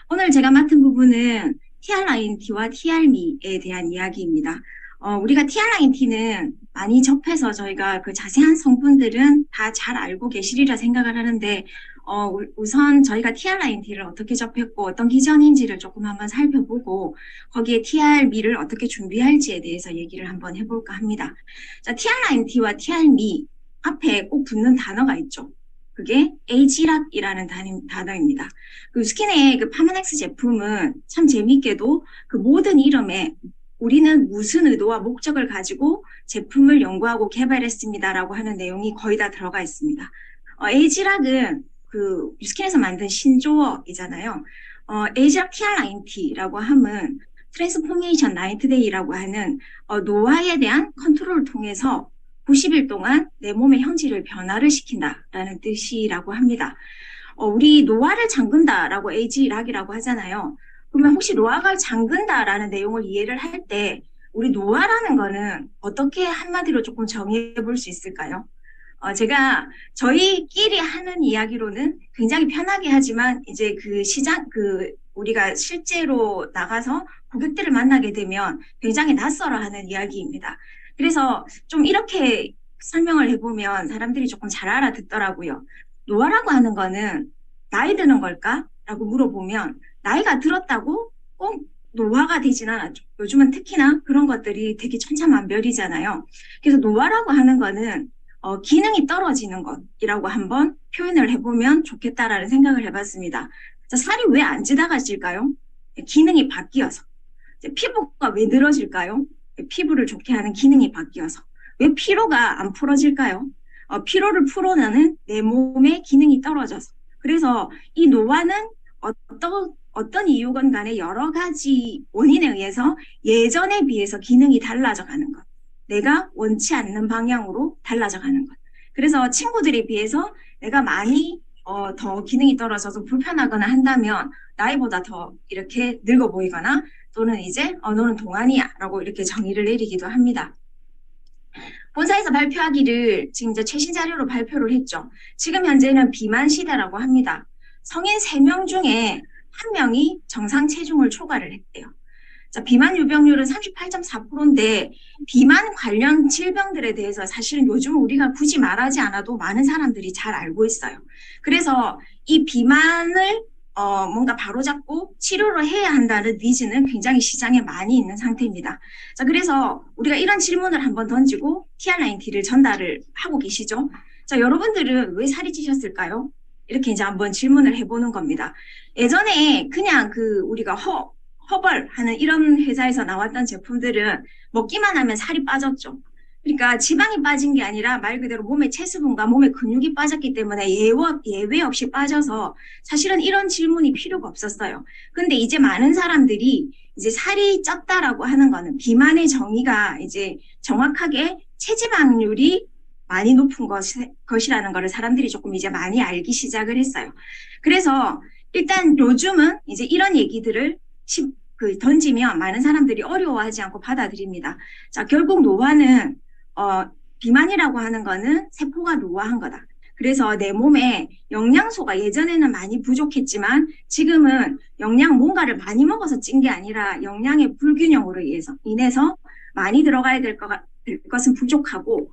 오늘 제가 맡은 부분은 TRINT와 TRME에 대한 이야기입니다. 우리가 TRINT는 많이 접해서 저희가 그 자세한 성분들은 다 잘 알고 계시리라 생각을 하는데, 우선 저희가 TRINT를 어떻게 접했고 어떤 기전인지를 조금 한번 살펴보고 거기에 TRME를 어떻게 준비할지에 대해서 얘기를 한번 해볼까 합니다. 자, TRINT와 TRME 앞에 꼭 붙는 단어가 있죠. 그게 에이지락이라는 단어입니다. 그 스킨의 그 파마넥스 제품은 참 재미있게도 그 모든 이름에 우리는 무슨 의도와 목적을 가지고 제품을 연구하고 개발했습니다라고 하는 내용이 거의 다 들어가 있습니다. 에이지락은 그 뉴스킨에서 만든 신조어이잖아요. 에이지락 TRINT라고 함은 트랜스포메이션 나이트데이라고 하는 노화에 대한 컨트롤을 통해서 90일 동안 내 몸의 형질을 변화를 시킨다라는 뜻이라고 합니다. 우리 노화를 잠근다라고 에이지락이라고 하잖아요. 그러면 혹시 노화가 잠근다라는 내용을 이해를 할 때 우리 노화라는 거는 어떻게 한마디로 조금 정의해 볼 수 있을까요? 제가 저희끼리 하는 이야기로는 굉장히 편하게 하지만 이제 우리가 실제로 나가서 고객들을 만나게 되면 굉장히 낯설어 하는 이야기입니다. 그래서 좀 이렇게 설명을 해보면 사람들이 조금 잘 알아듣더라고요. 노화라고 하는 거는 나이 드는 걸까? 라고 물어보면 나이가 들었다고 꼭 노화가 되진 않았죠. 요즘은 특히나 그런 것들이 되게 천차만별이잖아요. 그래서 노화라고 하는 거는 기능이 떨어지는 것이라고 한번 표현을 해보면 좋겠다라는 생각을 해봤습니다. 자, 살이 왜 안 찌다가질까요? 기능이 바뀌어서. 피부가 왜 늘어질까요? 피부를 좋게 하는 기능이 바뀌어서. 왜 피로가 안 풀어질까요? 피로를 풀어내는 내 몸의 기능이 떨어져서. 그래서 이 노화는 어떤 이유건 간에 여러 가지 원인에 의해서 예전에 비해서 기능이 달라져 가는 것. 내가 원치 않는 방향으로 달라져 가는 것. 그래서 친구들에 비해서 내가 많이 더 기능이 떨어져서 불편하거나 한다면 나이보다 더 이렇게 늙어 보이거나 또는 이제 너는 동안이야 라고 이렇게 정의를 내리기도 합니다. 본사에서 발표하기를 지금 이제 최신 자료로 발표를 했죠. 지금 현재는 비만 시대라고 합니다. 성인 3명 중에 1명이 정상 체중을 초과를 했대요. 자, 비만 유병률은 38.4%인데 비만 관련 질병들에 대해서 사실은 요즘 우리가 굳이 말하지 않아도 많은 사람들이 잘 알고 있어요. 그래서 이 비만을 뭔가 바로잡고 치료를 해야 한다는 니즈는 굉장히 시장에 많이 있는 상태입니다. 자, 그래서 우리가 이런 질문을 한번 던지고 TRINT를 전달을 하고 계시죠. 자, 여러분들은 왜 살이 찌셨을까요? 이렇게 이제 한번 질문을 해보는 겁니다. 예전에 그냥 우리가 허벌 하는 이런 회사에서 나왔던 제품들은 먹기만 하면 살이 빠졌죠. 그러니까 지방이 빠진 게 아니라 말 그대로 몸의 체수분과 몸의 근육이 빠졌기 때문에 예외 없이 빠져서 사실은 이런 질문이 필요가 없었어요. 근데 이제 많은 사람들이 이제 살이 쪘다라고 하는 거는 비만의 정의가 이제 정확하게 체지방률이 많이 높은 것이라는 거를 사람들이 조금 이제 많이 알기 시작을 했어요. 그래서 일단 요즘은 이제 이런 얘기들을 던지면 많은 사람들이 어려워하지 않고 받아들입니다. 자, 결국 노화는 비만이라고 하는 거는 세포가 노화한 거다. 그래서 내 몸에 영양소가 예전에는 많이 부족했지만 지금은 뭔가를 많이 먹어서 찐 게 아니라 영양의 불균형으로 인해서 많이 들어가야 될 것은 부족하고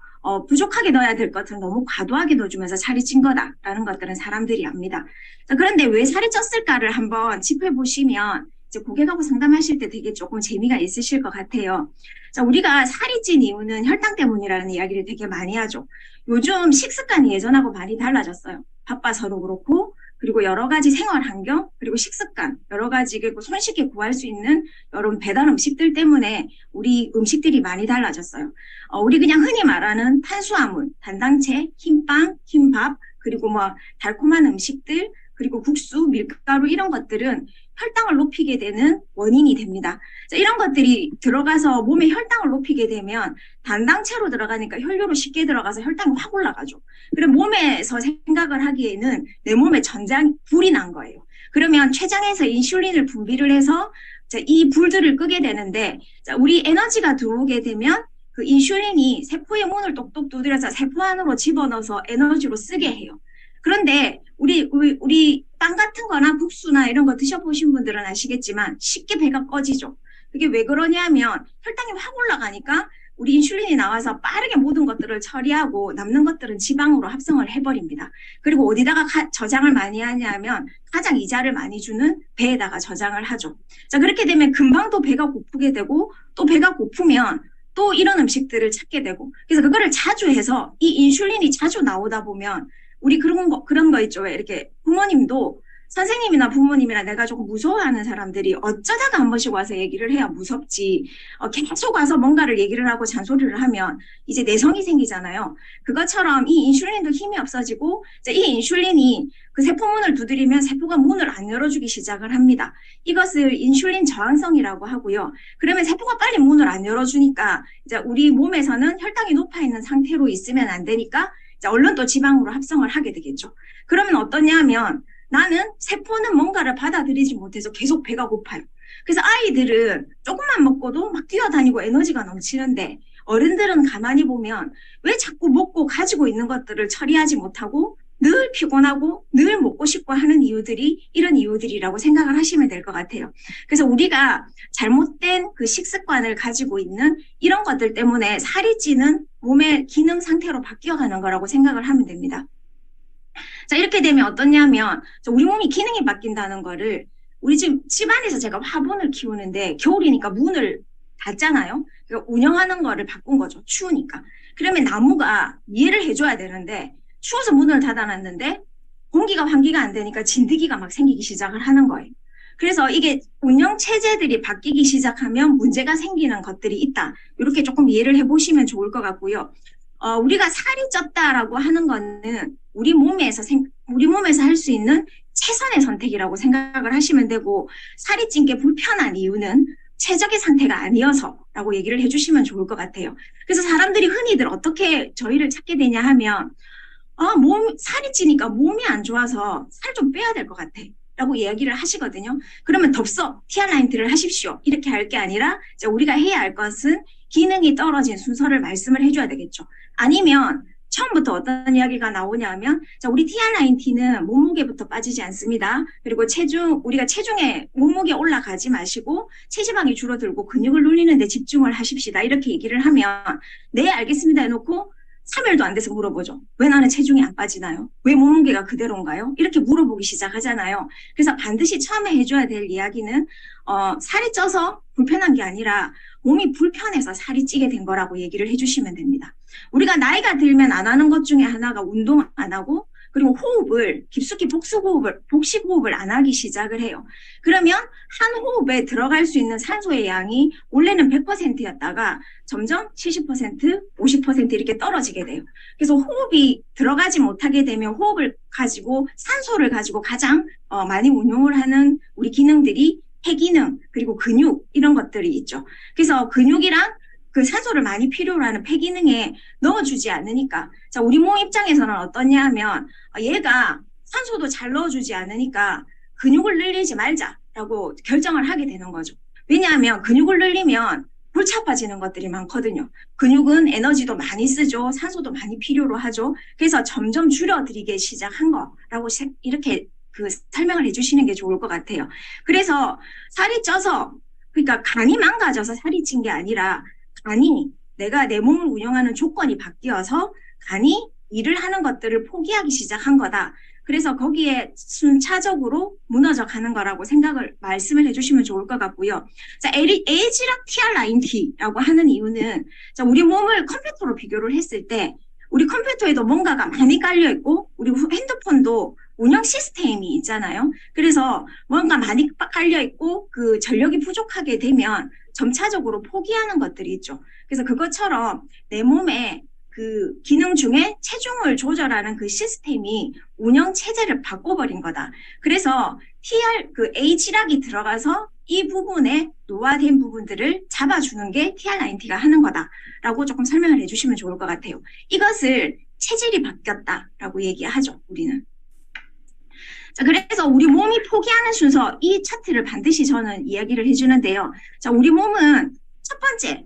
부족하게 넣어야 될 것은 너무 과도하게 넣어주면서 살이 찐 거다라는 것들은 사람들이 압니다. 자, 그런데 왜 살이 쪘을까를 한번 짚어보시면 이제 고객하고 상담하실 때 되게 조금 재미가 있으실 것 같아요. 자, 우리가 살이 찐 이유는 혈당 때문이라는 이야기를 되게 많이 하죠. 요즘 식습관이 예전하고 많이 달라졌어요. 바빠서도 그렇고, 그리고 여러 가지 생활 환경, 그리고 식습관, 여러 가지 그리고 손쉽게 구할 수 있는 여러 배달 음식들 때문에 우리 음식들이 많이 달라졌어요. 우리 그냥 흔히 말하는 탄수화물, 단당체, 흰빵, 흰밥, 그리고 뭐 달콤한 음식들, 그리고 국수, 밀가루 이런 것들은 혈당을 높이게 되는 원인이 됩니다. 자, 이런 것들이 들어가서 몸에 혈당을 높이게 되면 단당체로 들어가니까 혈류로 쉽게 들어가서 혈당이 확 올라가죠. 그럼 몸에서 생각을 하기에는 내 몸에 불이 난 거예요. 그러면 췌장에서 인슐린을 분비를 해서 이 불들을 끄게 되는데, 우리 에너지가 들어오게 되면 그 인슐린이 세포의 문을 똑똑 두드려서 세포 안으로 집어넣어서 에너지로 쓰게 해요. 그런데 우리 빵 같은 거나 국수나 이런 거 드셔보신 분들은 아시겠지만 쉽게 배가 꺼지죠. 그게 왜 그러냐면 혈당이 확 올라가니까 우리 인슐린이 나와서 빠르게 모든 것들을 처리하고 남는 것들은 지방으로 합성을 해버립니다. 그리고 어디다가 저장을 많이 하냐면 가장 이자를 많이 주는 배에다가 저장을 하죠. 자, 그렇게 되면 금방 또 배가 고프게 되고 또 배가 고프면 또 이런 음식들을 찾게 되고 그래서 그거를 자주 해서 이 인슐린이 자주 나오다 보면 우리 그런 거 있죠. 왜 이렇게 부모님도 선생님이나 부모님이나 내가 조금 무서워하는 사람들이 어쩌다가 한 번씩 와서 얘기를 해야 무섭지. 계속 와서 뭔가를 얘기를 하고 잔소리를 하면 이제 내성이 생기잖아요. 그것처럼 이 인슐린도 힘이 없어지고 이 인슐린이 그 세포문을 두드리면 세포가 문을 안 열어주기 시작을 합니다. 이것을 인슐린 저항성이라고 하고요. 그러면 세포가 빨리 문을 안 열어주니까 이제 우리 몸에서는 혈당이 높아 있는 상태로 있으면 안 되니까 이제 얼른 또 지방으로 합성을 하게 되겠죠. 그러면 어떠냐면 나는 세포는 뭔가를 받아들이지 못해서 계속 배가 고파요. 그래서 아이들은 조금만 먹고도 막 뛰어다니고 에너지가 넘치는데 어른들은 가만히 보면 왜 자꾸 먹고 가지고 있는 것들을 처리하지 못하고 늘 피곤하고 늘 먹고 싶고 하는 이유들이 이런 이유들이라고 생각을 하시면 될 것 같아요. 그래서 우리가 잘못된 그 식습관을 가지고 있는 이런 것들 때문에 살이 찌는 몸의 기능 상태로 바뀌어가는 거라고 생각을 하면 됩니다. 자, 이렇게 되면 어떠냐면 우리 몸이 기능이 바뀐다는 거를 우리 지금 집안에서 제가 화분을 키우는데 겨울이니까 문을 닫잖아요. 그러니까 운영하는 거를 바꾼 거죠. 추우니까. 그러면 나무가 이해를 해줘야 되는데 추워서 문을 닫아놨는데 공기가 환기가 안 되니까 진드기가 막 생기기 시작을 하는 거예요. 그래서 이게 운영 체제들이 바뀌기 시작하면 문제가 생기는 것들이 있다. 이렇게 조금 이해를 해보시면 좋을 것 같고요. 우리가 살이 쪘다라고 하는 거는 우리 몸에서 할 수 있는 최선의 선택이라고 생각을 하시면 되고 살이 찐 게 불편한 이유는 최적의 상태가 아니어서라고 얘기를 해주시면 좋을 것 같아요. 그래서 사람들이 흔히들 어떻게 저희를 찾게 되냐 하면 살이 찌니까 몸이 안 좋아서 살 좀 빼야 될 것 같아. 라고 이야기를 하시거든요. 그러면 덥석 TR90를 하십시오. 이렇게 할 게 아니라 우리가 해야 할 것은 기능이 떨어진 순서를 말씀을 해줘야 되겠죠. 아니면 처음부터 어떤 이야기가 나오냐면 우리 TR90는 몸무게부터 빠지지 않습니다. 그리고 우리가 체중에 몸무게 올라가지 마시고 체지방이 줄어들고 근육을 눌리는 데 집중을 하십시다. 이렇게 얘기를 하면 네 알겠습니다 해놓고 3일도 안 돼서 물어보죠. 왜 나는 체중이 안 빠지나요? 왜 몸무게가 그대로인가요? 이렇게 물어보기 시작하잖아요. 그래서 반드시 처음에 해줘야 될 이야기는 살이 쪄서 불편한 게 아니라 몸이 불편해서 살이 찌게 된 거라고 얘기를 해주시면 됩니다. 우리가 나이가 들면 안 하는 것 중에 하나가 운동 안 하고 그리고 호흡을 깊숙이 복식 호흡을 안 하기 시작을 해요. 그러면 한 호흡에 들어갈 수 있는 산소의 양이 원래는 100%였다가 점점 70%, 50% 이렇게 떨어지게 돼요. 그래서 호흡이 들어가지 못하게 되면 호흡을 가지고 산소를 가지고 가장 많이 운용을 하는 우리 기능들이 폐기능 그리고 근육 이런 것들이 있죠. 그래서 근육이랑 그 산소를 많이 필요로 하는 폐기능에 넣어주지 않으니까 우리 몸 입장에서는 어떠냐 하면 얘가 산소도 잘 넣어주지 않으니까 근육을 늘리지 말자라고 결정을 하게 되는 거죠. 왜냐하면 근육을 늘리면 골치 아파지는 것들이 많거든요. 근육은 에너지도 많이 쓰죠. 산소도 많이 필요로 하죠. 그래서 점점 줄여드리게 시작한 거라고 이렇게 설명을 해주시는 게 좋을 것 같아요. 그래서 살이 쪄서 그러니까 간이 망가져서 살이 찐 게 아니라 간이 내가 내 몸을 운영하는 조건이 바뀌어서 간이 일을 하는 것들을 포기하기 시작한 거다. 그래서 거기에 순차적으로 무너져 가는 거라고 말씀을 해주시면 좋을 것 같고요. 에이지랑 TR90T라고 하는 이유는 우리 몸을 컴퓨터로 비교를 했을 때 우리 컴퓨터에도 뭔가가 많이 깔려 있고 우리 핸드폰도 운영 시스템이 있잖아요. 그래서 뭔가 많이 깔려 있고 그 전력이 부족하게 되면 점차적으로 포기하는 것들이 있죠. 그래서 그것처럼 내 몸에 그 기능 중에 체중을 조절하는 그 시스템이 운영 체제를 바꿔버린 거다. 그래서 A지락이 들어가서 이 부분에 노화된 부분들을 잡아주는 게 TR90T가 하는 거다라고 조금 설명을 해주시면 좋을 것 같아요. 이것을 체질이 바뀌었다라고 얘기하죠, 우리는. 자, 그래서 우리 몸이 포기하는 순서, 이 차트를 반드시 저는 이야기를 해주는데요. 자, 우리 몸은 첫 번째,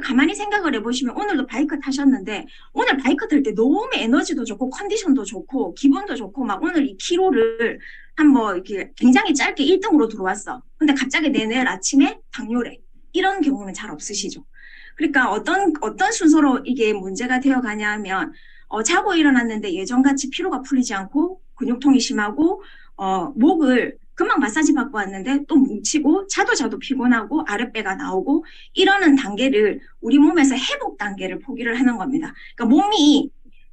가만히 생각을 해보시면 오늘도 바이크 타셨는데, 오늘 바이크 탈 때 너무 에너지도 좋고, 컨디션도 좋고, 기분도 좋고, 막 오늘 이 키로를 한 뭐, 이렇게 굉장히 짧게 1등으로 들어왔어. 근데 갑자기 내일 아침에 당뇨래. 이런 경우는 잘 없으시죠. 그러니까 어떤 순서로 이게 문제가 되어 가냐 하면, 자고 일어났는데 예전같이 피로가 풀리지 않고, 근육통이 심하고, 목을 금방 마사지 받고 왔는데 또 뭉치고 자도 피곤하고 아랫배가 나오고 이러는 단계를 우리 몸에서 회복 단계를 포기를 하는 겁니다. 그러니까 몸이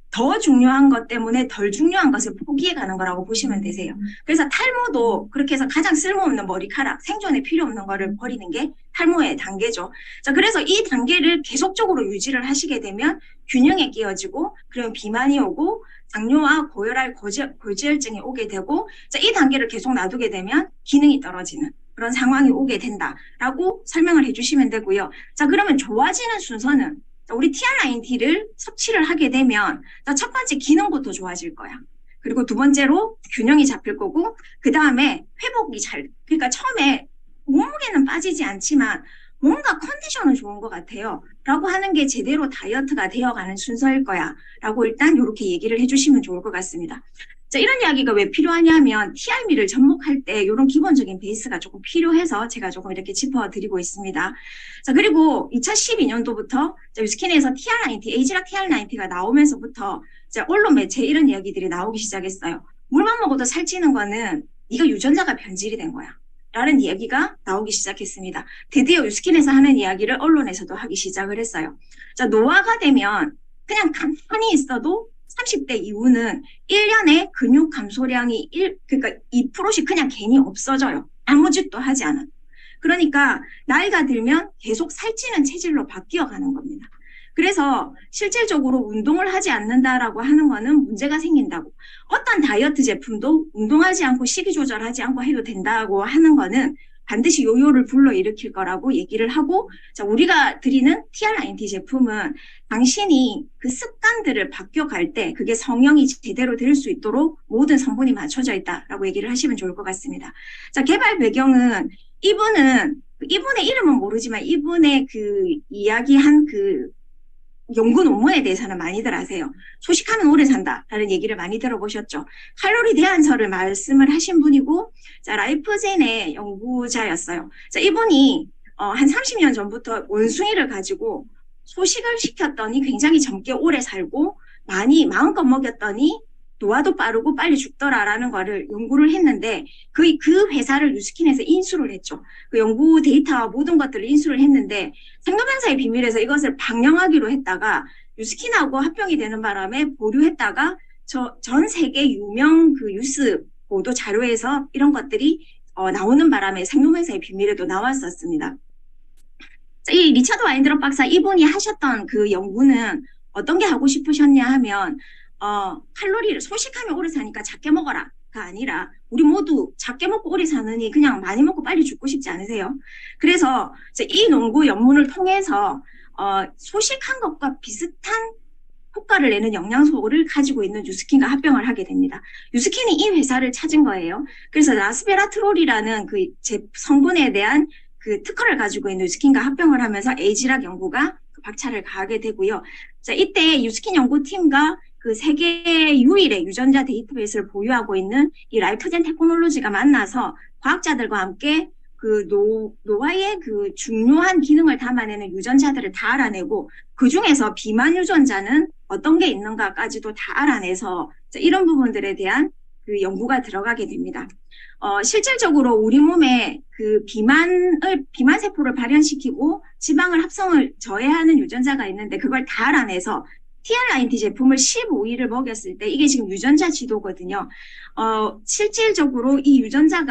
더 중요한 것 때문에 덜 중요한 것을 포기해 가는 거라고 보시면 되세요. 그래서 탈모도 그렇게 해서 가장 쓸모없는 머리카락, 생존에 필요 없는 거를 버리는 게 탈모의 단계죠. 자, 그래서 이 단계를 계속적으로 유지를 하시게 되면 균형에 끼어지고 그러면 비만이 오고 당뇨와 고혈압, 고지혈증이 오게 되고 자, 이 단계를 계속 놔두게 되면 기능이 떨어지는 그런 상황이 오게 된다라고 설명을 해주시면 되고요. 자, 그러면 좋아지는 순서는 우리 TRINT를 섭취를 하게 되면 첫 번째 기능부터 좋아질 거야. 그리고 두 번째로 균형이 잡힐 거고 그 다음에 회복이 그러니까 처음에 몸무게는 빠지지 않지만 뭔가 컨디션은 좋은 것 같아요. 라고 하는 게 제대로 다이어트가 되어가는 순서일 거야. 라고 일단 이렇게 얘기를 해주시면 좋을 것 같습니다. 자, 이런 이야기가 왜 필요하냐면 TRM를 접목할 때 이런 기본적인 베이스가 조금 필요해서 제가 조금 이렇게 짚어드리고 있습니다. 자, 그리고 2012년도부터 유스킨에서 TRINT, 에이지락 TRINT가 나오면서부터 언론 매체 이런 이야기들이 나오기 시작했어요. 물만 먹어도 살찌는 거는 네가 유전자가 변질이 된 거야. 라는 이야기가 나오기 시작했습니다. 드디어 유스킨에서 하는 이야기를 언론에서도 하기 시작을 했어요. 자, 노화가 되면 그냥 가만히 있어도 30대 이후는 1년에 근육 감소량이 그러니까 2%씩 그냥 괜히 없어져요. 아무 짓도 하지 않아. 그러니까 나이가 들면 계속 살찌는 체질로 바뀌어가는 겁니다. 그래서 실질적으로 운동을 하지 않는다라고 하는 거는 문제가 생긴다고. 어떤 다이어트 제품도 운동하지 않고 식이 조절하지 않고 해도 된다고 하는 거는 반드시 요요를 불러일으킬 거라고 얘기를 하고 자, 우리가 드리는 TRINT 제품은 당신이 그 습관들을 바뀌어갈 때 그게 성형이 제대로 될 수 있도록 모든 성분이 맞춰져 있다라고 얘기를 하시면 좋을 것 같습니다. 자, 개발 배경은 이분의 이름은 모르지만 이분의 그 이야기한 그 연구 논문에 대해서는 많이들 아세요. 소식하면 오래 산다라는 얘기를 많이 들어보셨죠. 칼로리 대안서를 말씀을 하신 분이고 자, 라이프젠의 연구자였어요. 자, 이분이 한 30년 전부터 원숭이를 가지고 소식을 시켰더니 굉장히 젊게 오래 살고 많이 마음껏 먹였더니 노화도 빠르고 빨리 죽더라라는 거를 연구를 했는데 그 회사를 유스킨에서 인수를 했죠. 그 연구 데이터와 모든 것들을 인수를 했는데 생로병사의 비밀에서 이것을 방영하기로 했다가 유스킨하고 합병이 되는 바람에 보류했다가 전 세계 유명 그 뉴스 보도 자료에서 이런 것들이 나오는 바람에 생로병사의 비밀에도 나왔었습니다. 이 리처드 와인드럽 박사 이분이 하셨던 그 연구는 어떤 게 하고 싶으셨냐 하면 칼로리를 소식하면 오래 사니까 작게 먹어라가 아니라 우리 모두 작게 먹고 오래 사느니 그냥 많이 먹고 빨리 죽고 싶지 않으세요? 그래서 이 연구 연문을 통해서 소식한 것과 비슷한 효과를 내는 영양소를 가지고 있는 유스킨과 합병을 하게 됩니다. 유스킨이 이 회사를 찾은 거예요. 그래서 라스베라트롤이라는 그 성분에 대한 그 특허를 가지고 있는 유스킨과 합병을 하면서 에이지락 연구가 박차를 가하게 되고요. 자, 이때 유스킨 연구팀과 그 세계 유일의 유전자 데이터베이스를 보유하고 있는 이 라이프젠 테크놀로지가 만나서 과학자들과 함께 그 노화의 그 중요한 기능을 담아내는 유전자들을 다 알아내고 그 중에서 비만 유전자는 어떤 게 있는가까지도 다 알아내서 이런 부분들에 대한 그 연구가 들어가게 됩니다. 실질적으로 우리 몸에 그 비만 세포를 발현시키고 지방을 합성을 저해하는 유전자가 있는데 그걸 다 알아내서 TRINT 제품을 15일을 먹였을 때 이게 지금 유전자 지도거든요. 실질적으로 이 유전자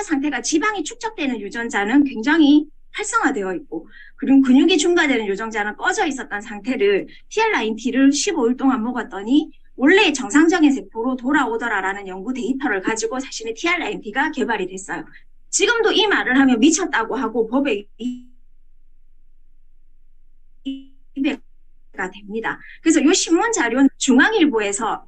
상태가 지방이 축적되는 유전자는 굉장히 활성화되어 있고 그리고 근육이 증가되는 유전자는 꺼져 있었던 상태를 TRINT를 15일 동안 먹었더니 원래 정상적인 세포로 돌아오더라라는 연구 데이터를 가지고 사실은 TRINT가 개발이 됐어요. 지금도 이 말을 하면 미쳤다고 하고 법에 가 됩니다. 그래서 이 신문 자료는 중앙일보에서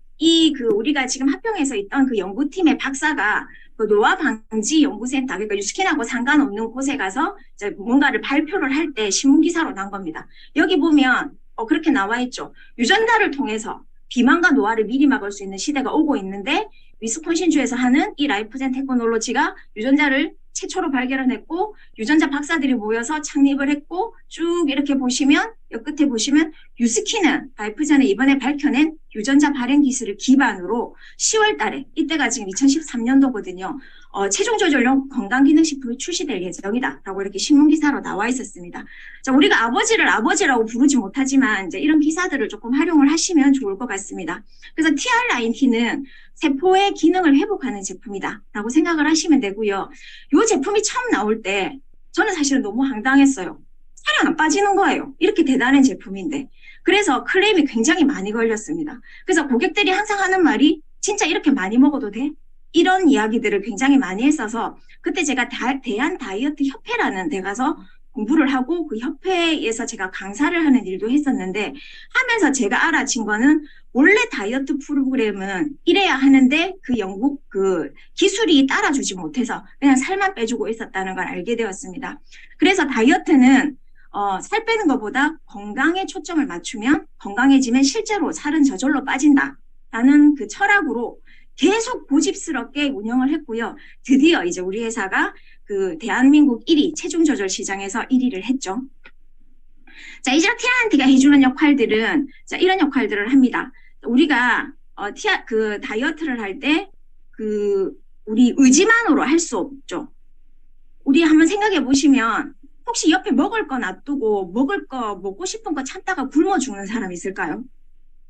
우리가 지금 합병해서 있던 그 연구팀의 박사가 그 노화 방지 연구센터, 그러니까 유스킨하고 상관없는 곳에 가서 이제 뭔가를 발표를 할 때 신문 기사로 난 겁니다. 여기 보면 그렇게 나와 있죠. 유전자를 통해서 비만과 노화를 미리 막을 수 있는 시대가 오고 있는데 위스콘신주에서 하는 이 라이프젠 테크놀로지가 유전자를 최초로 발견했고 유전자 박사들이 모여서 창립을 했고 쭉 이렇게 보시면 여 끝에 보시면 유스킨은 라이프젠을 이번에 밝혀낸 유전자 발행 기술을 기반으로 10월 달에 이때가 지금 2013년도거든요. 체중 조절용 건강기능식품이 출시될 예정이다라고 이렇게 신문 기사로 나와 있었습니다. 자, 우리가 아버지를 아버지라고 부르지 못하지만 이제 이런 기사들을 조금 활용을 하시면 좋을 것 같습니다. 그래서 TR19는 세포의 기능을 회복하는 제품이다라고 생각을 하시면 되고요. 이 제품이 처음 나올 때 저는 사실은 너무 황당했어요. 살이 안 빠지는 거예요. 이렇게 대단한 제품인데. 그래서 클레임이 굉장히 많이 걸렸습니다. 그래서 고객들이 항상 하는 말이 진짜 이렇게 많이 먹어도 돼? 이런 이야기들을 굉장히 많이 했어서 그때 제가 대한 다이어트 협회라는 데 가서 공부를 하고 그 협회에서 제가 강사를 하는 일도 했었는데 하면서 제가 알아진 거는 원래 다이어트 프로그램은 이래야 하는데 그 기술이 따라주지 못해서 그냥 살만 빼주고 있었다는 걸 알게 되었습니다. 그래서 다이어트는 살 빼는 것보다 건강에 초점을 맞추면 건강해지면 실제로 살은 저절로 빠진다라는 그 철학으로 계속 고집스럽게 운영을 했고요. 드디어 이제 우리 회사가 그 대한민국 1위 체중 조절 시장에서 1위를 했죠. 자, 이제 TRINT가 해주는 역할들은 자, 이런 역할들을 합니다. 우리가 그 다이어트를 할 때 우리 의지만으로 할 수 없죠. 우리 한번 생각해 보시면 혹시 옆에 먹을 거 놔두고 먹고 싶은 거 참다가 굶어 죽는 사람 있을까요?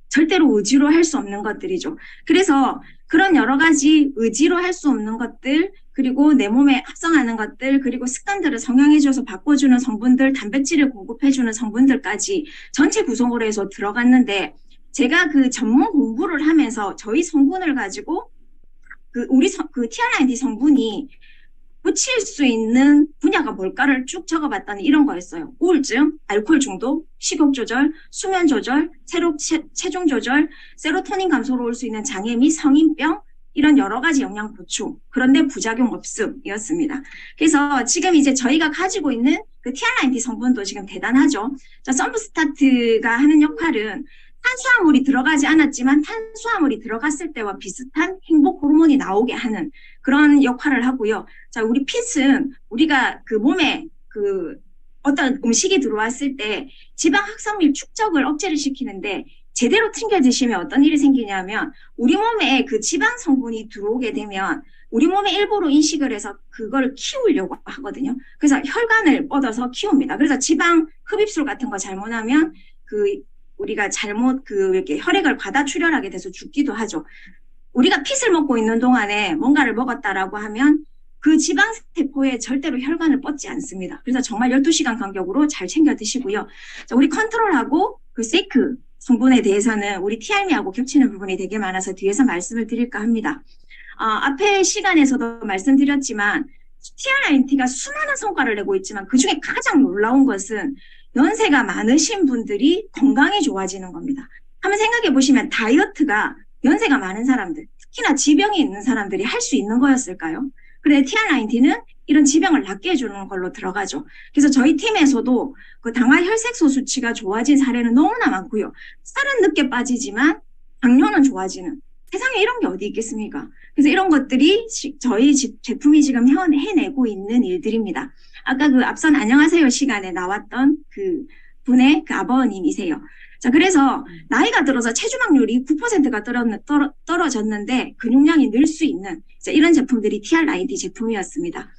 절대로 의지로 할 수 없는 것들이죠. 그래서 그런 여러 가지 의지로 할 수 없는 것들, 그리고 내 몸에 합성하는 것들, 그리고 습관들을 성형해줘서 바꿔주는 성분들, 단백질을 공급해주는 성분들까지 전체 구성으로 해서 들어갔는데 제가 그 전문 공부를 하면서 저희 성분을 가지고 우리 TR90 성분이 붙일 수 있는 분야가 뭘까를 쭉 적어봤더니 이런 거였어요. 우울증, 알코올 중독, 식욕 조절, 수면 조절, 체중 조절, 세로토닌 감소로 올 수 있는 장애 및 성인병, 이런 여러 가지 영양 보충, 그런데 부작용 없음이었습니다. 그래서 지금 이제 저희가 가지고 있는 그 TR90 성분도 지금 대단하죠. 자, 썸프스타트가 하는 역할은 탄수화물이 들어가지 않았지만 탄수화물이 들어갔을 때와 비슷한 행복 호르몬이 나오게 하는 그런 역할을 하고요. 자, 우리 핏은 우리가 그 몸에 어떤 음식이 들어왔을 때 지방 합성물 축적을 억제를 시키는데 제대로 튕겨 드시면 어떤 일이 생기냐면 우리 몸에 그 지방 성분이 들어오게 되면 우리 몸의 일부로 인식을 해서 그걸 키우려고 하거든요. 그래서 혈관을 뻗어서 키웁니다. 그래서 지방 흡입술 같은 거 잘못하면 우리가 잘못 이렇게 혈액을 과다 출혈하게 돼서 죽기도 하죠. 우리가 핏을 먹고 있는 동안에 뭔가를 먹었다라고 하면 그 지방 세포에 절대로 혈관을 뻗지 않습니다. 그래서 정말 12시간 간격으로 잘 챙겨 드시고요. 자, 우리 컨트롤하고 그 세이크 성분에 대해서는 우리 TRM하고 겹치는 부분이 되게 많아서 뒤에서 말씀을 드릴까 합니다. 앞에 시간에서도 말씀드렸지만 TRINT가 수많은 성과를 내고 있지만 그중에 가장 놀라운 것은 연세가 많으신 분들이 건강이 좋아지는 겁니다. 한번 생각해 보시면 다이어트가 연세가 많은 사람들, 특히나 지병이 있는 사람들이 할 수 있는 거였을까요? 그런데 TR90는 이런 지병을 낫게 해주는 걸로 들어가죠. 그래서 저희 팀에서도 그 당화 혈색소 수치가 좋아진 사례는 너무나 많고요. 살은 늦게 빠지지만 당뇨는 좋아지는, 세상에 이런 게 어디 있겠습니까? 그래서 이런 것들이 저희 제품이 지금 해내고 있는 일들입니다. 아까 그 앞선 안녕하세요 시간에 나왔던 그 분의 그 아버님이세요. 자, 그래서 나이가 들어서 체지방률이 9%가 떨어졌는데 근육량이 늘 수 있는 이런 제품들이 TR90 제품이었습니다.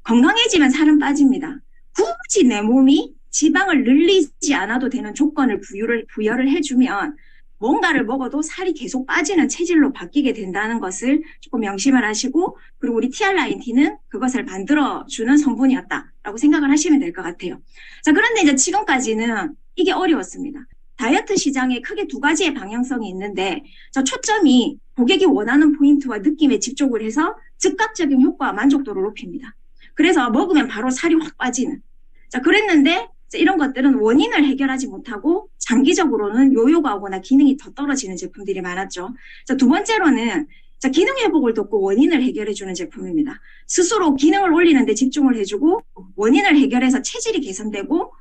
건강해지면 살은 빠집니다. 굳이 내 몸이 지방을 늘리지 않아도 되는 조건을 부여를 해주면 뭔가를 먹어도 살이 계속 빠지는 체질로 바뀌게 된다는 것을 조금 명심을 하시고, 그리고 우리 TR90는 그것을 만들어주는 성분이었다라고 생각을 하시면 될 것 같아요. 자, 그런데 이제 지금까지는 이게 어려웠습니다. 다이어트 시장에 크게 두 가지의 방향성이 있는데, 저 초점이 고객이 원하는 포인트와 느낌에 집중을 해서 즉각적인 효과와 만족도를 높입니다. 그래서 먹으면 바로 살이 확 빠지는. 자, 그랬는데 이런 것들은 원인을 해결하지 못하고 장기적으로는 요요가 오거나 기능이 더 떨어지는 제품들이 많았죠. 자, 두 번째로는 자, 기능 회복을 돕고 원인을 해결해주는 제품입니다. 스스로 기능을 올리는 데 집중을 해주고 원인을 해결해서 체질이 개선되고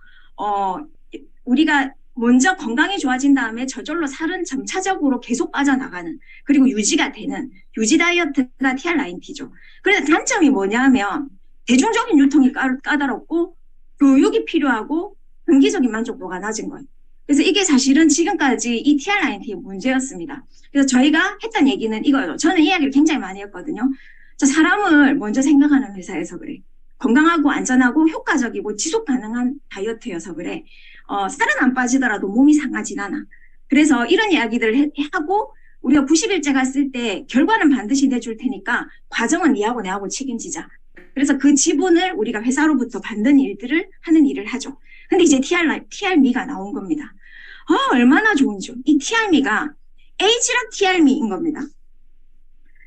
우리가 먼저 건강이 좋아진 다음에 저절로 살은 점차적으로 계속 빠져나가는 그리고 유지가 되는 유지 다이어트가 TR9T죠. 그래서 단점이 뭐냐면 대중적인 유통이 까다롭고 교육이 필요하고 경기적인 만족도가 낮은 거예요. 그래서 이게 사실은 지금까지 이 TR9T의 문제였습니다. 그래서 저희가 했던 얘기는 이거예요. 저는 이야기를 굉장히 많이 했거든요. 저 사람을 먼저 생각하는 회사여서 그래. 건강하고 안전하고 효과적이고 지속 가능한 다이어트여서 그래. 살은 안 빠지더라도 몸이 상하진 않아. 그래서 이런 이야기들을 하고 우리가 90일째 갔을 때 결과는 반드시 내줄 테니까 과정은 니하고 내하고 책임지자. 그래서 그 지분을 우리가 회사로부터 받는 일들을 하는 일을 하죠. 근데 이제 TRM가 나온 겁니다. 얼마나 좋은지. 이 TRM가 에이지락 TRM인 겁니다.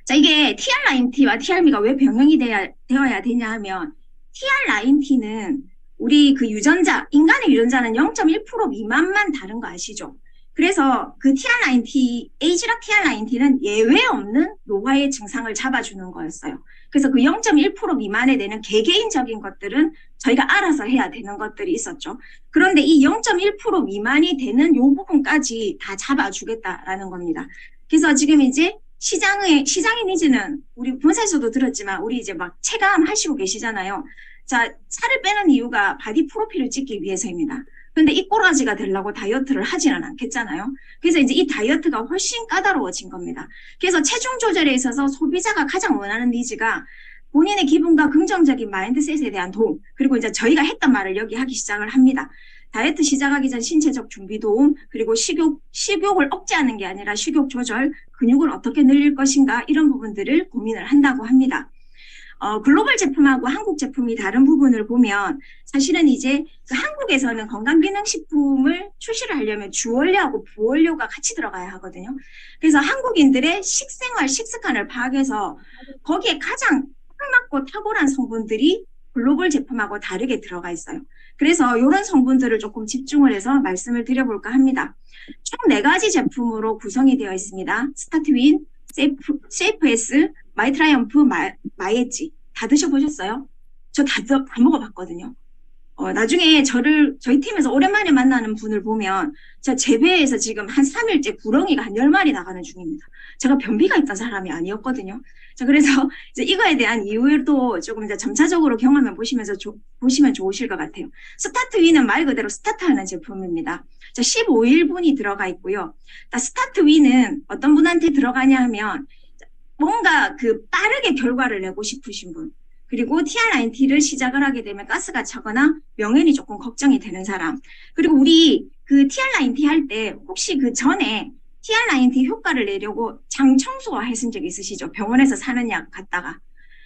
자, 이게 TR9T와 TRM가 왜 병행이 되어야 되냐 하면 TR9T는 우리 그 유전자, 인간의 유전자는 0.1% 미만만 다른 거 아시죠? 그래서 그 TR9T, 에이지락 TR9T는 예외 없는 노화의 증상을 잡아주는 거였어요. 그래서 그 0.1% 미만에 되는 개개인적인 것들은 저희가 알아서 해야 되는 것들이 있었죠. 그런데 이 0.1% 미만이 되는 요 부분까지 다 잡아주겠다라는 겁니다. 그래서 지금 이제 시장의 니즈는 우리 본사에서도 들었지만 우리 이제 막 체감하시고 계시잖아요. 자, 살을 빼는 이유가 바디 프로필을 찍기 위해서입니다. 근데 이 꼬라지가 되려고 다이어트를 하지는 않겠잖아요. 그래서 이제 이 다이어트가 훨씬 까다로워진 겁니다. 그래서 체중 조절에 있어서 소비자가 가장 원하는 니즈가 본인의 기분과 긍정적인 마인드셋에 대한 도움, 그리고 이제 저희가 했던 말을 여기 하기 시작을 합니다. 다이어트 시작하기 전 신체적 준비 도움, 그리고 식욕을 억제하는 게 아니라 식욕 조절, 근육을 어떻게 늘릴 것인가 이런 부분들을 고민을 한다고 합니다. 글로벌 제품하고 한국 제품이 다른 부분을 보면 사실은 이제 그 한국에서는 건강기능식품을 출시를 하려면 주원료하고 부원료가 같이 들어가야 하거든요. 그래서 한국인들의 식생활, 식습관을 파악해서 거기에 가장 탁맞고 탁월한 성분들이 글로벌 제품하고 다르게 들어가 있어요. 그래서 이런 성분들을 조금 집중을 해서 말씀을 드려볼까 합니다. 총 4가지 제품으로 구성이 되어 있습니다. 스타트윈, 세이프S, 마이트라이엄프, 마예지 다 드셔보셨어요? 저 다 먹어봤거든요. 나중에 저희 팀에서 오랜만에 만나는 분을 보면 제 배에서 지금 한 3일째 구렁이가 한 10마리 나가는 중입니다. 제가 변비가 있던 사람이 아니었거든요. 자, 그래서 이제 이거에 대한 이유도 조금 이제 점차적으로 경험해 보시면 좋으실 것 같아요. 스타트윈은 말 그대로 스타트하는 제품입니다. 자, 15일분이 들어가 있고요. 스타트윈은 어떤 분한테 들어가냐 하면 뭔가 그 빠르게 결과를 내고 싶으신 분, 그리고 TR9T를 시작을 하게 되면 가스가 차거나 명현이 조금 걱정이 되는 사람, 그리고 우리 그 TR9T 할 때 혹시 그 전에 TR9T 효과를 내려고 장 청소와 하신 적 있으시죠? 병원에서 사는 약 갖다가.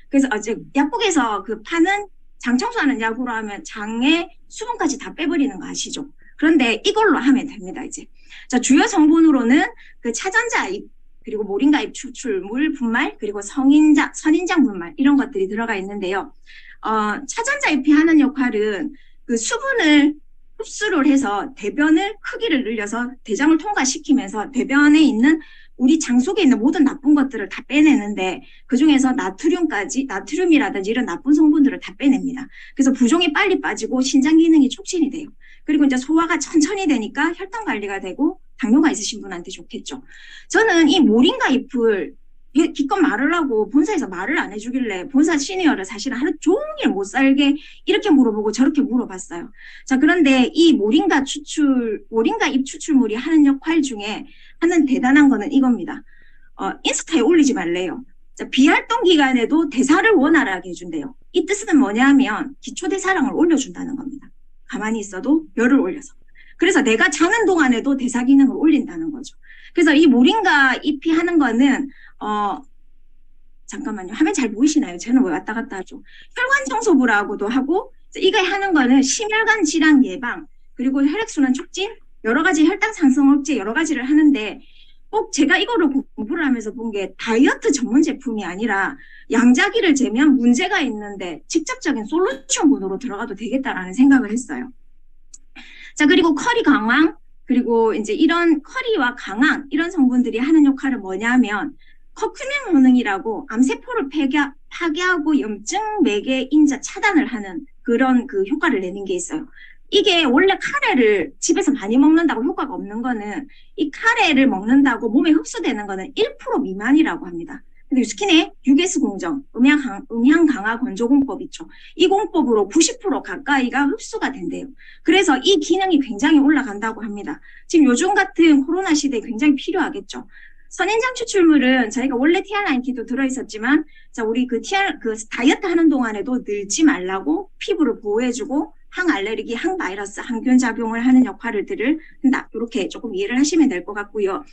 그래서 약국에서 그 파는 장 청소하는 약으로 하면 장에 수분까지 다 빼버리는 거 아시죠? 그런데 이걸로 하면 됩니다, 이제. 자, 주요 성분으로는 그 차전자 잎, 그리고 모링가 잎 추출물 분말, 그리고 선인장 분말 이런 것들이 들어가 있는데요. 차전자 잎이 하는 역할은 그 수분을 흡수를 해서 대변을 크기를 늘려서 대장을 통과시키면서 대변에 있는 우리 장 속에 있는 모든 나쁜 것들을 다 빼내는데 그중에서 나트륨이라든지 이런 나쁜 성분들을 다 빼냅니다. 그래서 부종이 빨리 빠지고 신장 기능이 촉진이 돼요. 그리고 이제 소화가 천천히 되니까 혈당 관리가 되고 당뇨가 있으신 분한테 좋겠죠. 저는 이 모링가 잎을 기껏 말을 하고 본사에서 말을 안 해주길래 본사 시니어를 사실은 하루 종일 못 살게 이렇게 물어보고 저렇게 물어봤어요. 자, 그런데 이 모링가 잎 추출물이 하는 역할 중에 하는 대단한 거는 이겁니다. 인스타에 올리지 말래요. 자, 비활동 기간에도 대사를 원활하게 해준대요. 이 뜻은 뭐냐면 기초대사량을 올려준다는 겁니다. 가만히 있어도 열을 올려서. 그래서 내가 자는 동안에도 대사 기능을 올린다는 거죠. 그래서 이 모링가 잎이 하는 거는 잠깐만요. 화면 잘 보이시나요? 저는 왜 왔다 갔다 하죠? 혈관 청소부라고도 하고 이거 하는 거는 심혈관 질환 예방, 그리고 혈액순환 촉진, 여러 가지 혈당 상승 억제 여러 가지를 하는데 꼭 제가 이거를 공부를 하면서 본 게 다이어트 전문 제품이 아니라 양자기를 재면 문제가 있는데 직접적인 솔루션군으로 들어가도 되겠다라는 생각을 했어요. 자, 그리고 커리 강황, 그리고 이제 이런 커리와 강황 이런 성분들이 하는 역할은 뭐냐면 커큐민 효능이라고 암세포를 파괴하고 염증 매개 인자 차단을 하는 그런 그 효과를 내는 게 있어요. 이게 원래 카레를 집에서 많이 먹는다고 효과가 없는 거는 이 카레를 먹는다고 몸에 흡수되는 거는 1% 미만이라고 합니다. 근데 유스킨의 US 공정, 음향 강화 건조 공법 있죠. 이 공법으로 90% 가까이가 흡수가 된대요. 그래서 이 기능이 굉장히 올라간다고 합니다. 지금 요즘 같은 코로나 시대에 굉장히 필요하겠죠. 선인장 추출물은 저희가 원래 TR90도 들어있었지만, 자, 우리 그 다이어트 하는 동안에도 늘지 말라고 피부를 보호해주고 항알레르기, 항바이러스, 항균 작용을 하는 역할을 한다. 이렇게 조금 이해를 하시면 될 것 같고요.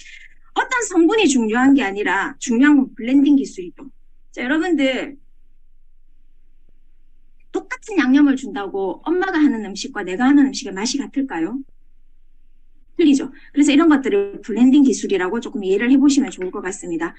어떤 성분이 중요한 게 아니라 중요한 건 블렌딩 기술이죠. 자, 여러분들 똑같은 양념을 준다고 엄마가 하는 음식과 내가 하는 음식의 맛이 같을까요? 틀리죠. 그래서 이런 것들을 블렌딩 기술이라고 조금 이해를 해보시면 좋을 것 같습니다.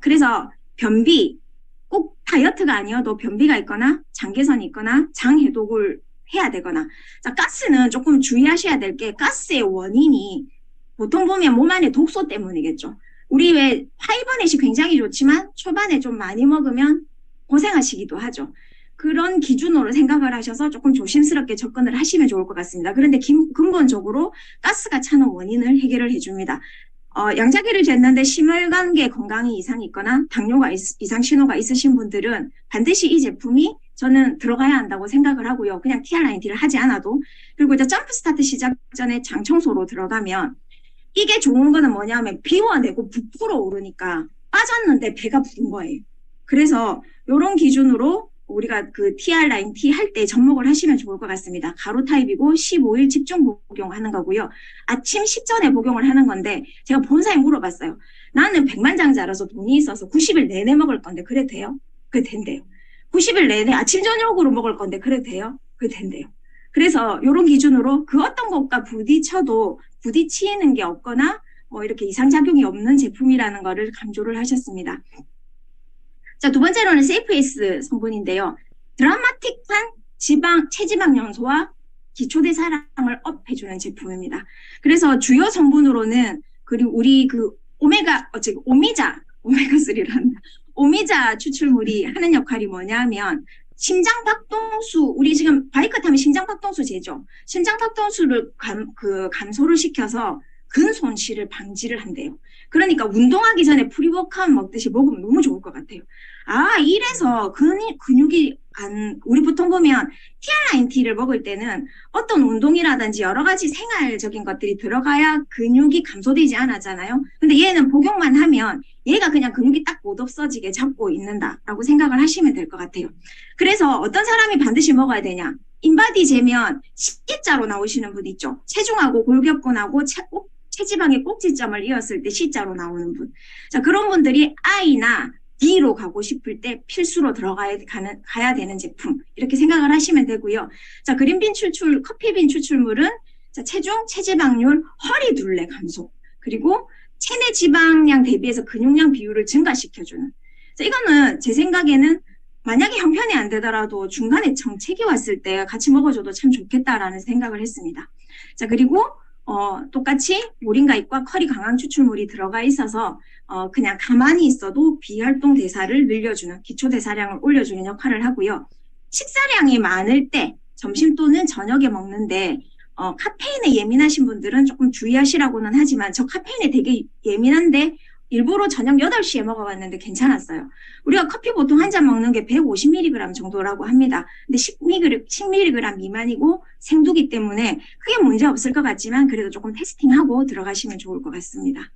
그래서 변비, 꼭 다이어트가 아니어도 변비가 있거나 장개선이 있거나 장해독을 해야 되거나, 자, 가스는 조금 주의하셔야 될 게 가스의 원인이 보통 보면 몸 안에 독소 때문이겠죠. 우리 왜 파이버넷이 굉장히 좋지만 초반에 좀 많이 먹으면 고생하시기도 하죠. 그런 기준으로 생각을 하셔서 조금 조심스럽게 접근을 하시면 좋을 것 같습니다. 그런데 근본적으로 가스가 차는 원인을 해결을 해줍니다. 양자기를 쟀는데 심혈관계 건강에 이상이 있거나 당뇨가 이상 신호가 있으신 분들은 반드시 이 제품이 저는 들어가야 한다고 생각을 하고요. 그냥 TR90를 하지 않아도. 그리고 이제 점프 스타트 시작 전에 장 청소로 들어가면 이게 좋은 거는 뭐냐면 비워내고 부풀어 오르니까 빠졌는데 배가 부른 거예요. 그래서 이런 기준으로 우리가 그 TR90 할 때 접목을 하시면 좋을 것 같습니다. 가루 타입이고 15일 집중 복용하는 거고요. 아침 식전에 복용을 하는 건데 제가 본사에 물어봤어요. 나는 백만장자라서 돈이 있어서 90일 내내 먹을 건데 그래도 돼요? 그래 된대요. 90일 내내 아침 저녁으로 먹을 건데 그래도 돼요? 그래 된대요. 그래서 이런 기준으로 그 어떤 것과 부딪히는 게 없거나 뭐 이렇게 이상작용이 없는 제품이라는 거를 강조를 하셨습니다. 자, 두 번째로는 세이프에이스 성분인데요. 드라마틱한 체지방 연소와 기초대사량을 업해주는 제품입니다. 그래서 주요 성분으로는 그리고 우리 그 오메가3를 한다. 오미자 추출물이 하는 역할이 뭐냐면 심장박동수, 우리 지금 바이크 타면 심장박동수 제죠. 심장박동수를 감소를 시켜서 근손실을 방지를 한대요. 그러니까 운동하기 전에 프리워크아웃 먹듯이 먹으면 너무 좋을 것 같아요. 이래서 근육이 우리 보통 보면 TR90를 먹을 때는 어떤 운동이라든지 여러 가지 생활적인 것들이 들어가야 근육이 감소되지 않았잖아요. 근데 얘는 복용만 하면 얘가 그냥 근육이 딱 못 없어지게 잡고 있는다라고 생각을 하시면 될 것 같아요. 그래서 어떤 사람이 반드시 먹어야 되냐? 인바디 재면 C자로 나오시는 분 있죠. 체중하고 골격근하고 체지방의 꼭지점을 이었을 때 C자로 나오는 분. 자, 그런 분들이 I나 D로 가고 싶을 때 필수로 가야 되는 제품. 이렇게 생각을 하시면 되고요. 자, 커피빈 추출물은 자, 체지방률, 허리 둘레 감소. 그리고 체내 지방량 대비해서 근육량 비율을 증가시켜주는. 자, 이거는 제 생각에는 만약에 형편이 안 되더라도 중간에 정책이 왔을 때 같이 먹어줘도 참 좋겠다라는 생각을 했습니다. 자, 그리고 똑같이 모링가잎과 커리 강황 추출물이 들어가 있어서 그냥 가만히 있어도 비활동 대사를 늘려주는, 기초 대사량을 올려주는 역할을 하고요. 식사량이 많을 때 점심 또는 저녁에 먹는데 카페인에 예민하신 분들은 조금 주의하시라고는 하지만 저 카페인에 되게 예민한데 일부러 저녁 8시에 먹어봤는데 괜찮았어요. 우리가 커피 보통 한 잔 먹는 게 150mg 정도라고 합니다. 근데 10mg 미만이고 생두기 때문에 크게 문제 없을 것 같지만 그래도 조금 테스팅하고 들어가시면 좋을 것 같습니다.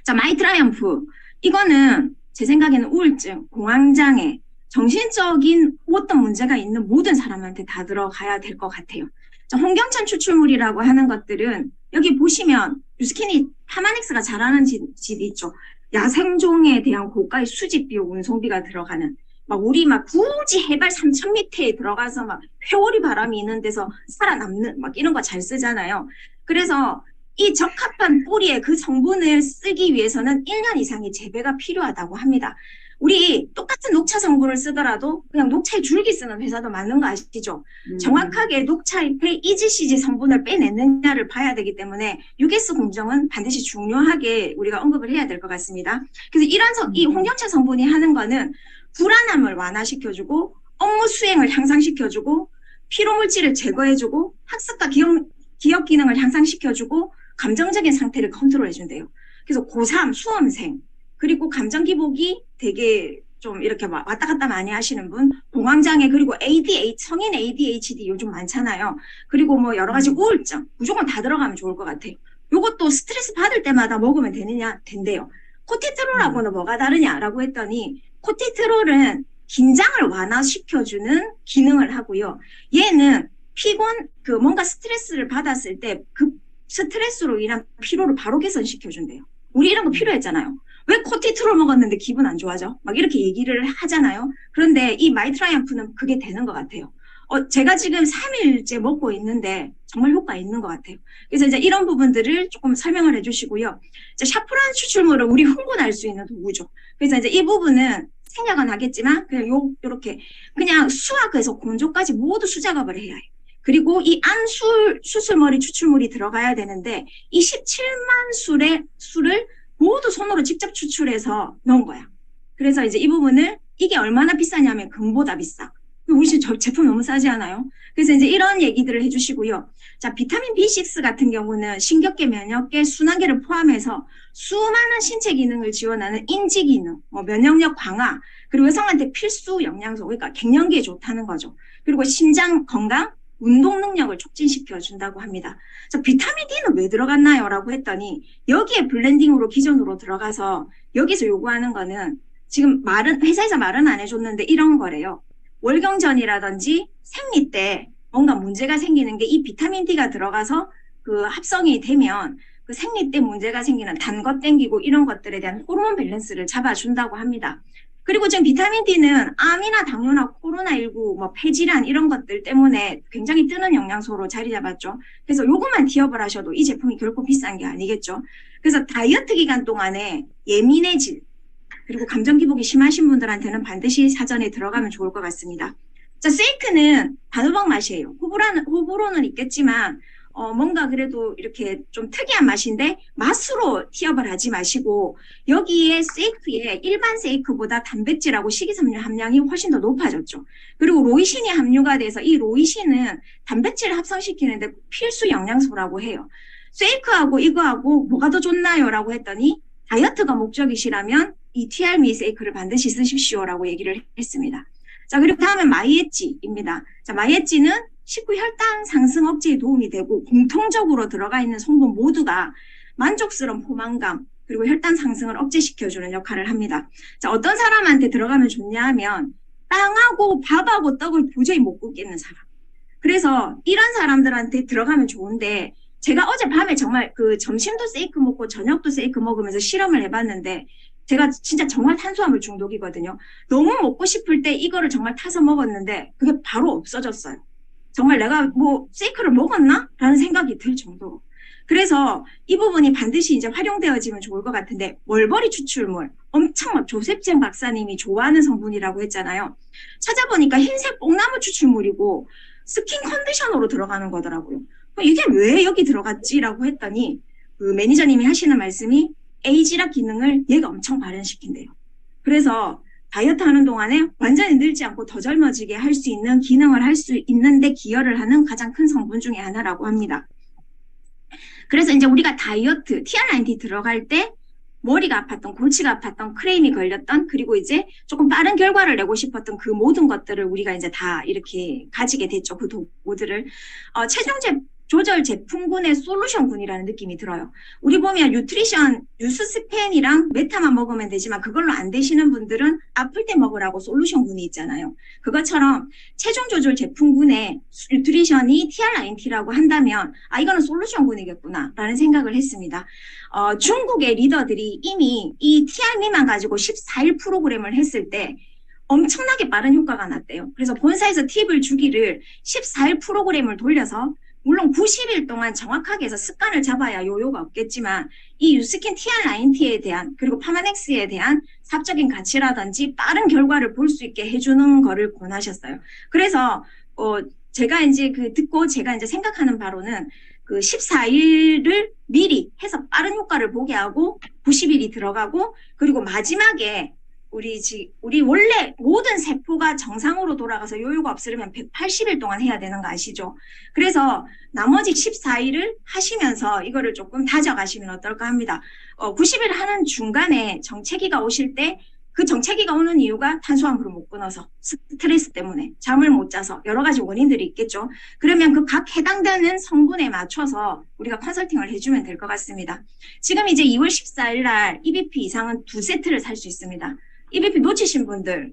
자, 마이트라이엄프. 이거는 제 생각에는 우울증, 공황장애, 정신적인 어떤 문제가 있는 모든 사람한테 다 들어가야 될 것 같아요. 자, 홍경천 추출물이라고 하는 것들은 여기 보시면 뉴스킨이 파마닉스가 잘하는 집이 있죠. 야생종에 대한 고가의 수집비, 운송비가 들어가는 우리 굳이 해발 3,000m에 들어가서 회오리 바람이 있는 데서 살아남는 이런 거 잘 쓰잖아요. 그래서 이 적합한 뿌리의 그 성분을 쓰기 위해서는 1년 이상의 재배가 필요하다고 합니다. 우리 똑같은 녹차 성분을 쓰더라도 그냥 녹차의 줄기 쓰는 회사도 많은 거 아시죠? 정확하게 녹차잎의 EGCG 성분을 빼내느냐를 봐야 되기 때문에 UGS 공정은 반드시 중요하게 우리가 언급을 해야 될 것 같습니다. 그래서 이 홍경차 성분이 하는 거는 불안함을 완화시켜주고 업무 수행을 향상시켜주고 피로물질을 제거해주고 학습과 기억 기능을 향상시켜주고 감정적인 상태를 컨트롤해준대요. 그래서 고3 수험생 그리고 감정 기복이 되게 좀 이렇게 왔다 갔다 많이 하시는 분, 공황장애 그리고 성인 ADHD 요즘 많잖아요. 그리고 뭐 여러 가지 우울증 무조건 다 들어가면 좋을 것 같아요. 요것도 스트레스 받을 때마다 먹으면 되느냐? 된대요. 코티트롤하고는 뭐가 다르냐라고 했더니 코티트롤은 긴장을 완화시켜주는 기능을 하고요. 얘는 피곤, 뭔가 스트레스를 받았을 때 그 스트레스로 인한 피로를 바로 개선시켜준대요. 우리 이런 거 필요했잖아요. 왜 코티트롤 먹었는데 기분 안 좋아져? 막 이렇게 얘기를 하잖아요. 그런데 이 마이트라이언프는 그게 되는 것 같아요. 제가 지금 3일째 먹고 있는데 정말 효과 있는 것 같아요. 그래서 이제 이런 부분들을 조금 설명을 해주시고요. 이제 샤프란 추출물을 우리 흥분할 수 있는 도구죠. 그래서 이제 이 부분은 생략은 하겠지만 그냥 요렇게 그냥 수학에서 곤조까지 모두 수작업을 해야 해요. 그리고 이 수술머리 추출물이 들어가야 되는데 이 17만 술을 모두 손으로 직접 추출해서 넣은 거야. 그래서 이제 이 부분을 이게 얼마나 비싸냐면 금보다 비싸. 우리 제품 너무 싸지 않아요? 그래서 이제 이런 얘기들을 해주시고요. 자, 비타민 B6 같은 경우는 신경계, 면역계, 순환계를 포함해서 수많은 신체 기능을 지원하는 인지 기능, 면역력 강화, 그리고 여성한테 필수 영양소, 그러니까 갱년기에 좋다는 거죠. 그리고 심장 건강, 운동 능력을 촉진시켜 준다고 합니다. 자, 비타민 D는 왜 들어갔나요? 라고 했더니 여기에 블렌딩으로 기존으로 들어가서 여기서 요구하는 거는 지금 회사에서 말은 안 해줬는데 이런 거래요. 월경전이라든지 생리 때 뭔가 문제가 생기는 게 이 비타민 D가 들어가서 그 합성이 되면 그 생리 때 문제가 생기는 단 것 땡기고 이런 것들에 대한 호르몬 밸런스를 잡아준다고 합니다. 그리고 지금 비타민 D는 암이나 당뇨나 코로나19, 폐질환 이런 것들 때문에 굉장히 뜨는 영양소로 자리 잡았죠. 그래서 요것만 기업을 하셔도 이 제품이 결코 비싼 게 아니겠죠. 그래서 다이어트 기간 동안에 예민해질 그리고 감정 기복이 심하신 분들한테는 반드시 사전에 들어가면 좋을 것 같습니다. 자, 세이크는 단호박 맛이에요. 호불호는 있겠지만 뭔가 그래도 이렇게 좀 특이한 맛인데 맛으로 티업을 하지 마시고 여기에 세이크에 일반 세이크보다 단백질하고 식이섬유 함량이 훨씬 더 높아졌죠. 그리고 로이신이 함유가 돼서 이 로이신은 단백질을 합성시키는데 필수 영양소라고 해요. 세이크하고 이거하고 뭐가 더 좋나요? 라고 했더니 다이어트가 목적이시라면 이 TR미 세이크를 반드시 쓰십시오라고 얘기를 했습니다. 자, 그리고 다음은 마이엣지입니다. 자, 마이엣지는 식후 혈당 상승 억제에 도움이 되고 공통적으로 들어가 있는 성분 모두가 만족스러운 포만감 그리고 혈당 상승을 억제시켜주는 역할을 합니다. 자, 어떤 사람한테 들어가면 좋냐 하면 빵하고 밥하고 떡을 도저히 못 굽겠는 사람. 그래서 이런 사람들한테 들어가면 좋은데 제가 어젯밤에 정말 그 점심도 세이크 먹고 저녁도 세이크 먹으면서 실험을 해봤는데 제가 진짜 정말 탄수화물 중독이거든요. 너무 먹고 싶을 때 이거를 정말 타서 먹었는데 그게 바로 없어졌어요. 정말 내가 세이크를 먹었나? 라는 생각이 들 정도로. 그래서 이 부분이 반드시 이제 활용되어지면 좋을 것 같은데 월버리 추출물 엄청 조셉젠 박사님이 좋아하는 성분이라고 했잖아요. 찾아보니까 흰색 뽕나무 추출물이고 스킨 컨디셔너로 들어가는 거더라고요. 이게 왜 여기 들어갔지라고 했더니 그 매니저님이 하시는 말씀이 에이지락 기능을 얘가 엄청 발현시킨대요. 그래서 다이어트 하는 동안에 완전히 늙지 않고 더 젊어지게 할 수 있는 기능을 할 수 있는데 기여를 하는 가장 큰 성분 중에 하나라고 합니다. 그래서 이제 우리가 다이어트, TR90 들어갈 때 머리가 아팠던, 골치가 아팠던, 크레임이 걸렸던, 그리고 이제 조금 빠른 결과를 내고 싶었던 그 모든 것들을 우리가 이제 다 이렇게 가지게 됐죠. 그 도구들을. 체중 조절 제품군의 솔루션군이라는 느낌이 들어요. 우리 보면 뉴트리션, 뉴스스펜이랑 메타만 먹으면 되지만 그걸로 안 되시는 분들은 아플 때 먹으라고 솔루션군이 있잖아요. 그것처럼 체중 조절 제품군의 뉴트리션이 TR90라고 한다면 이거는 솔루션군이겠구나 라는 생각을 했습니다. 중국의 리더들이 이미 이 TR미만 가지고 14일 프로그램을 했을 때 엄청나게 빠른 효과가 났대요. 그래서 본사에서 팁을 주기를 14일 프로그램을 돌려서 물론 90일 동안 정확하게 해서 습관을 잡아야 요요가 없겠지만 이 유스킨 TR90에 대한 그리고 파마넥스에 대한 사적인 가치라든지 빠른 결과를 볼 수 있게 해주는 거를 권하셨어요. 그래서 제가 이제 듣고 제가 이제 생각하는 바로는 그 14일을 미리 해서 빠른 효과를 보게 하고 90일이 들어가고 그리고 마지막에 우리 원래 모든 세포가 정상으로 돌아가서 요요가 없으려면 180일 동안 해야 되는 거 아시죠? 그래서 나머지 14일을 하시면서 이거를 조금 다져가시면 어떨까 합니다. 90일 하는 중간에 정체기가 오실 때 그 정체기가 오는 이유가 탄수화물을 못 끊어서 스트레스 때문에 잠을 못 자서 여러 가지 원인들이 있겠죠. 그러면 그 각 해당되는 성분에 맞춰서 우리가 컨설팅을 해주면 될 것 같습니다. 지금 이제 2월 14일 날 EBP 이상은 2세트를 살 수 있습니다. EBP 놓치신 분들,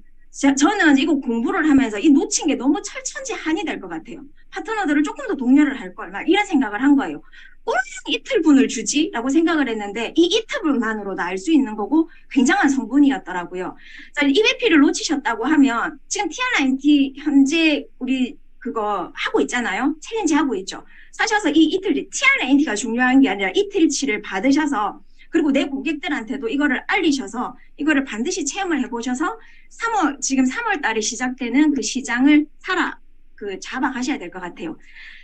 저는 이거 공부를 하면서 이 놓친 게 너무 철천지한이 될 것 같아요. 파트너들을 조금 더 독려를 할 걸, 막 이런 생각을 한 거예요. 꼭 이틀분을 주지? 라고 생각을 했는데 이 이틀분만으로도 알 수 있는 거고 굉장한 성분이었더라고요. 자, EBP를 놓치셨다고 하면 지금 TR90 현재 우리 그거 하고 있잖아요. 챌린지 하고 있죠. 사셔서 이 이틀, TR90가 중요한 게 아니라 이틀치를 받으셔서 그리고 내 고객들한테도 이거를 알리셔서 이거를 반드시 체험을 해보셔서 지금 3월 달에 시작되는 그 시장을 잡아가셔야 될 것 같아요.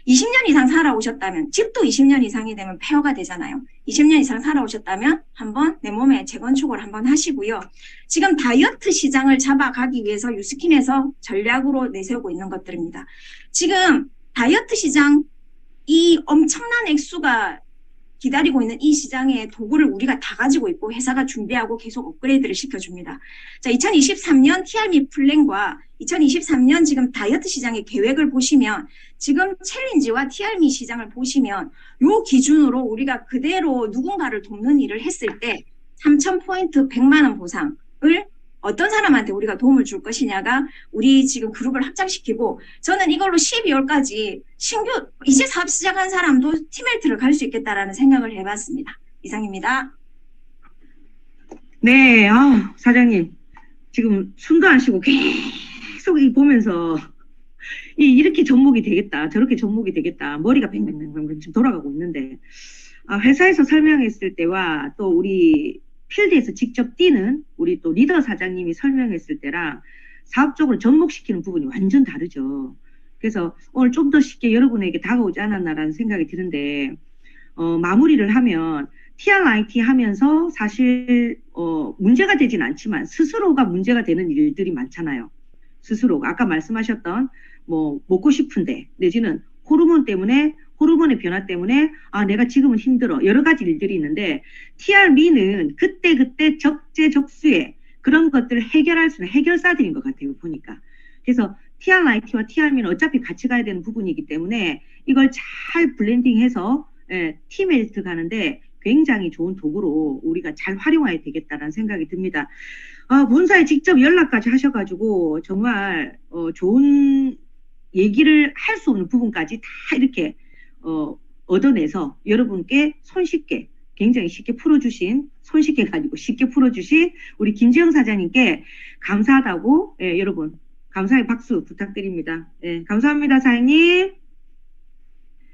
20년 이상 살아오셨다면, 집도 20년 이상이 되면 폐허가 되잖아요. 20년 이상 살아오셨다면 한번 내 몸에 재건축을 한번 하시고요. 지금 다이어트 시장을 잡아가기 위해서 유스킨에서 전략으로 내세우고 있는 것들입니다. 지금 다이어트 시장 이 엄청난 액수가 기다리고 있는 이 시장의 도구를 우리가 다 가지고 있고 회사가 준비하고 계속 업그레이드를 시켜줍니다. 자, 2023년 TR미 플랜과 2023년 지금 다이어트 시장의 계획을 보시면 지금 챌린지와 TR미 시장을 보시면 요 기준으로 우리가 그대로 누군가를 돕는 일을 했을 때 3,000포인트 100만 원 보상을 어떤 사람한테 우리가 도움을 줄 것이냐가 우리 지금 그룹을 확장시키고 저는 이걸로 12월까지 신규 이제 사업 시작한 사람도 티멜트를 갈 수 있겠다라는 생각을 해봤습니다. 이상입니다. 네, 사장님 지금 숨도 안 쉬고 계속 보면서 이렇게 접목이 되겠다, 저렇게 접목이 되겠다, 머리가 뱅뱅뱅뱅 지금 돌아가고 있는데 회사에서 설명했을 때와 또 우리 필드에서 직접 뛰는 우리 또 리더 사장님이 설명했을 때랑 사업적으로 접목시키는 부분이 완전 다르죠. 그래서 오늘 좀 더 쉽게 여러분에게 다가오지 않았나라는 생각이 드는데 마무리를 하면 TRIT 하면서 사실 문제가 되진 않지만 스스로가 문제가 되는 일들이 많잖아요. 스스로가 아까 말씀하셨던 뭐 먹고 싶은데 내지는 호르몬의 변화 때문에 내가 지금은 힘들어 여러 가지 일들이 있는데 TRM는 그때 적재적소에 그런 것들을 해결할 수 있는 해결사들인 것 같아요 보니까. 그래서 TRIT와 TRM는 어차피 같이 가야 되는 부분이기 때문에 이걸 잘 블렌딩해서 티멜트 가는데 굉장히 좋은 도구로 우리가 잘 활용해야 되겠다라는 생각이 듭니다. 본사에 직접 연락까지 하셔가지고 정말 좋은 얘기를 할 수 없는 부분까지 다 이렇게 얻어내서 여러분께 손쉽게 굉장히 쉽게 풀어주신 손쉽게 가지고 쉽게 풀어주신 우리 김지영 사장님께 감사하다고 여러분 감사의 박수 부탁드립니다. 감사합니다 사장님.